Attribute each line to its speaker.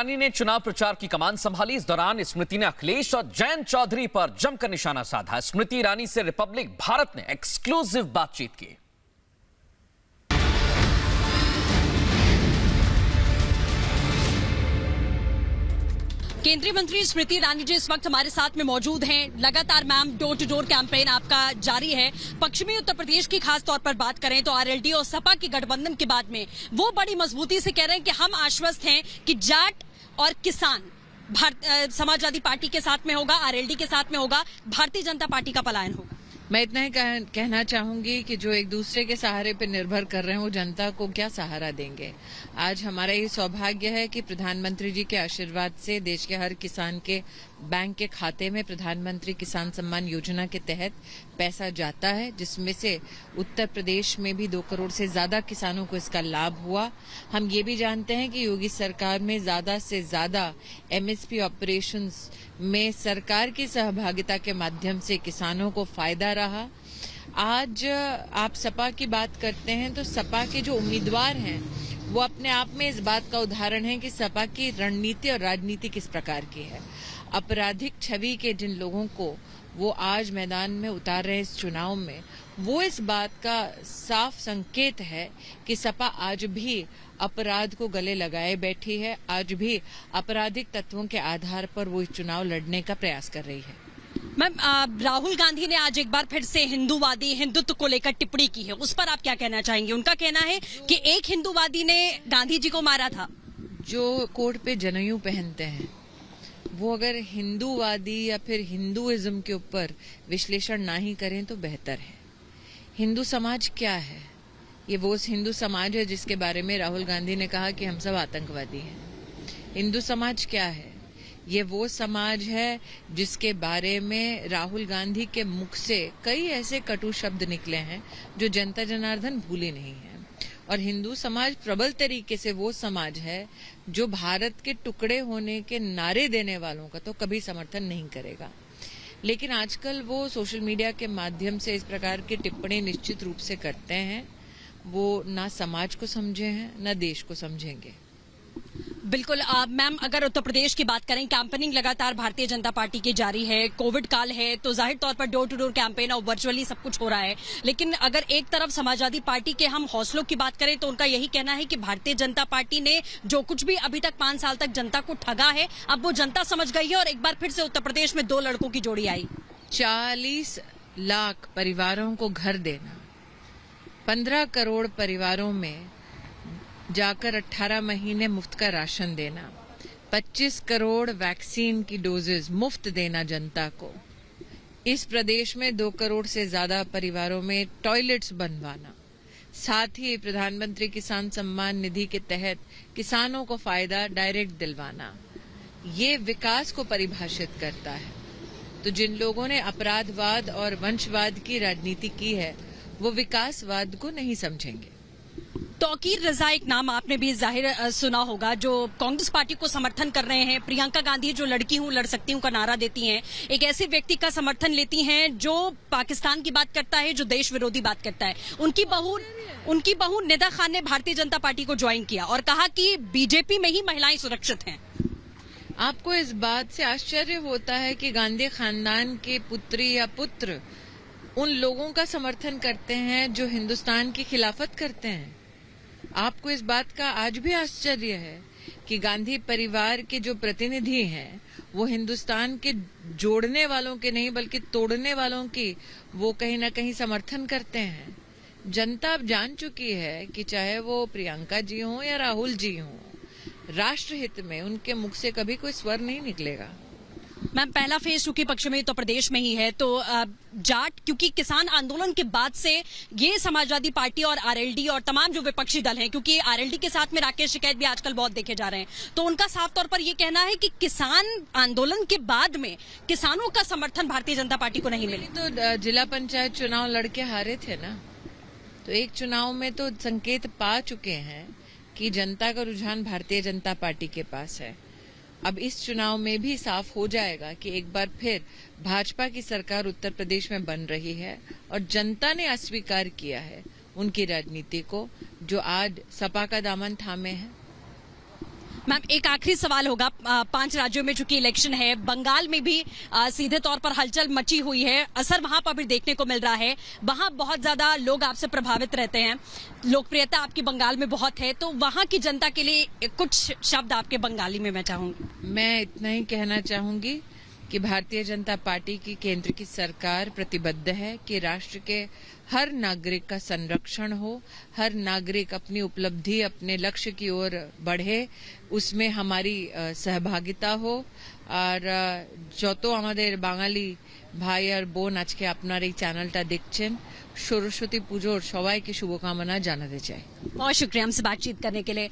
Speaker 1: ईरानी ने चुनाव प्रचार की कमान संभाली। इस दौरान स्मृति ने अखिलेश और जयंत चौधरी पर जमकर निशाना साधा। स्मृति ईरानी से रिपब्लिक भारत ने एक्सक्लूसिव बातचीत की।
Speaker 2: केंद्रीय मंत्री स्मृति ईरानी जी इस वक्त हमारे साथ में मौजूद हैं। लगातार ma'am door to door campaign आपका जारी है। पश्चिमी उत्तर प्रदेश की खास तौर पर बात करें तो आरएलडी और सपा के गठबंधन के बाद में वो बड़ी मजबूती से कह रहे हैं कि हम आश्वस्त हैं कि जाट और किसान समाजवादी पार्टी के साथ में होगा, आरएलडी के साथ में होगा, भारतीय जनता पार्टी का पलायन होगा।
Speaker 3: मैं इतना ही कहना चाहूंगी कि जो एक दूसरे के सहारे पर निर्भर कर रहे हैं वो जनता को क्या सहारा देंगे। आज हमारा ये सौभाग्य है कि प्रधानमंत्री जी के आशीर्वाद से देश के हर किसान के बैंक के खाते में प्रधानमंत्री किसान सम्मान योजना के तहत पैसा जाता है, जिसमें से उत्तर प्रदेश में भी 2 करोड़ से ज्यादा किसानों को इसका लाभ हुआ। हम ये भी जानते हैं कि योगी सरकार में ज्यादा से ज्यादा एमएसपी ऑपरेशंस में सरकार की सहभागिता के माध्यम से किसानों को फायदा रहा। आज आप सपा की बात करते हैं तो सपा के जो उम्मीदवार हैं वो अपने आप में इस बात का उदाहरण है कि सपा की रणनीति और राजनीति किस प्रकार की है। आपराधिक छवि के जिन लोगों को वो आज मैदान में उतार रहे हैं इस चुनाव में, वो इस बात का साफ संकेत है कि सपा आज भी अपराध को गले लगाए बैठी है, आज भी आपराधिक तत्वों के आधार पर वो इस चुनाव लड़ने का प्रयास कर रही है।
Speaker 2: मैम, राहुल गांधी ने आज एक बार फिर से हिंदुत्व को लेकर टिप्पणी की है, उस पर आप क्या कहना चाहेंगे? उनका कहना है कि एक हिंदूवादी ने गांधी जी को मारा था।
Speaker 3: जो कोट पे जनेऊ पहनते हैं वो अगर हिंदूवादी या फिर हिंदुइज्म के ऊपर विश्लेषण ना ही करें तो बेहतर है। हिंदू समाज क्या है? ये वो हिंदू समाज है जिसके बारे में राहुल गांधी ने कहा कि हम सब आतंकवादी हैं। हिंदू समाज क्या है? ये वो समाज है जिसके बारे में राहुल गांधी के मुख से कई ऐसे कटु शब्द निकले हैं जो जनता जनार्दन भूली नहीं है। और हिंदू समाज प्रबल तरीके से वो समाज है जो भारत के टुकड़े होने के नारे देने वालों का तो कभी समर्थन नहीं करेगा। लेकिन आजकल वो सोशल मीडिया के माध्यम से इस प्रकार की टिप्पणी निश्चित रूप से करते हैं। वो ना समाज को समझे हैं ना देश को समझेंगे।
Speaker 2: बिल्कुल। मैम, अगर उत्तर प्रदेश की बात करें, कैंपेनिंग लगातार भारतीय जनता पार्टी की जारी है। कोविड काल है तो जाहिर तौर पर डोर टू डोर कैंपेन और वर्चुअली सब कुछ हो रहा है। लेकिन अगर एक तरफ समाजवादी पार्टी के हम हौसलों की बात करें तो उनका यही कहना है कि भारतीय जनता पार्टी ने जो कुछ भी अभी तक 5 साल तक जनता को ठगा है, अब वो जनता समझ गई है और एक बार फिर से उत्तर प्रदेश में 2 लड़कों की जोड़ी आई।
Speaker 3: 40 लाख परिवारों को घर देना, 15 करोड़ परिवारों में जाकर 18 महीने मुफ्त का राशन देना, 25 करोड़ वैक्सीन की डोजेज मुफ्त देना जनता को, इस प्रदेश में 2 करोड़ से ज्यादा परिवारों में टॉयलेट्स बनवाना, साथ ही प्रधानमंत्री किसान सम्मान निधि के तहत किसानों को फायदा डायरेक्ट दिलवाना, ये विकास को परिभाषित करता है। तो जिन लोगों ने अपराधवाद और वंशवाद की राजनीति की है वो विकासवाद को नहीं समझेंगे।
Speaker 2: तौकीर रजा एक नाम आपने भी जाहिर सुना होगा, जो कांग्रेस पार्टी को समर्थन कर रहे हैं। प्रियंका गांधी जो लड़की हूं लड़ सकती हूं का नारा देती हैं, एक ऐसे व्यक्ति का समर्थन लेती हैं जो पाकिस्तान की बात करता है, जो देश विरोधी बात करता है। उनकी बहू निदा खान ने भारतीय जनता पार्टी को ज्वाइन किया और कहा कि बीजेपी में ही महिलाएं सुरक्षित हैं।
Speaker 3: आपको इस बात से आश्चर्य होता है कि गांधी खानदान के पुत्री या पुत्र उन लोगों का समर्थन करते हैं जो हिंदुस्तान की खिलाफत करते हैं। आपको इस बात का आज भी आश्चर्य है कि गांधी परिवार के जो प्रतिनिधि हैं वो हिंदुस्तान के जोड़ने वालों के नहीं बल्कि तोड़ने वालों की वो कहीं ना कहीं समर्थन करते हैं। जनता अब जान चुकी है कि चाहे वो प्रियंका जी हों या राहुल जी हों, राष्ट्रहित में उनके मुख से कभी कोई स्वर नहीं निकलेगा।
Speaker 2: मैम, पहला फेज चूंकि पश्चिमी उत्तर प्रदेश में ही है तो जाट, क्योंकि किसान आंदोलन के बाद से ये समाजवादी पार्टी और आरएलडी और तमाम जो विपक्षी दल हैं, क्योंकि आरएलडी के साथ में राकेश टिकैत भी आजकल बहुत देखे जा रहे हैं, तो उनका साफ तौर पर ये कहना है कि किसान आंदोलन के बाद में किसानों का समर्थन भारतीय जनता पार्टी को नहीं मिले।
Speaker 3: तो जिला पंचायत चुनाव लड़के हारे थे ना, तो एक चुनाव में तो संकेत पा चुके हैं कि जनता का रुझान भारतीय जनता पार्टी के पास है। अब इस चुनाव में भी साफ हो जाएगा कि एक बार फिर भाजपा की सरकार उत्तर प्रदेश में बन रही है और जनता ने अस्वीकार किया है उनकी राजनीति को, जो आज सपा का दामन थामे है।
Speaker 2: मैम एक आखिरी सवाल होगा, 5 राज्यों में चूंकि इलेक्शन है, बंगाल में भी सीधे तौर पर हलचल मची हुई है, असर वहां पर भी देखने को मिल रहा है, वहां बहुत ज्यादा लोग आपसे प्रभावित रहते हैं, लोकप्रियता आपकी बंगाल में बहुत है, तो वहां की जनता के लिए कुछ शब्द आपके बंगाली में मैं चाहूंगी।
Speaker 3: मैं इतना ही कहना चाहूंगी कि भारतीय जनता पार्टी की केंद्र की सरकार प्रतिबद्ध है कि राष्ट्र के हर नागरिक का संरक्षण हो, हर नागरिक अपनी उपलब्धि, अपने लक्ष्य की ओर बढ़े, उसमें हमारी सहभागिता हो। আর যত আমাদের বাঙালি ভাই আর বোন আজকে আপনার এই চ্যানেলটা দেখছেন, সরস্বতী পুজোর সবাইকে শুভকামনা জানাতে চাই।
Speaker 2: बहुत शुक्रिया हमसे बातचीत करने के लिए।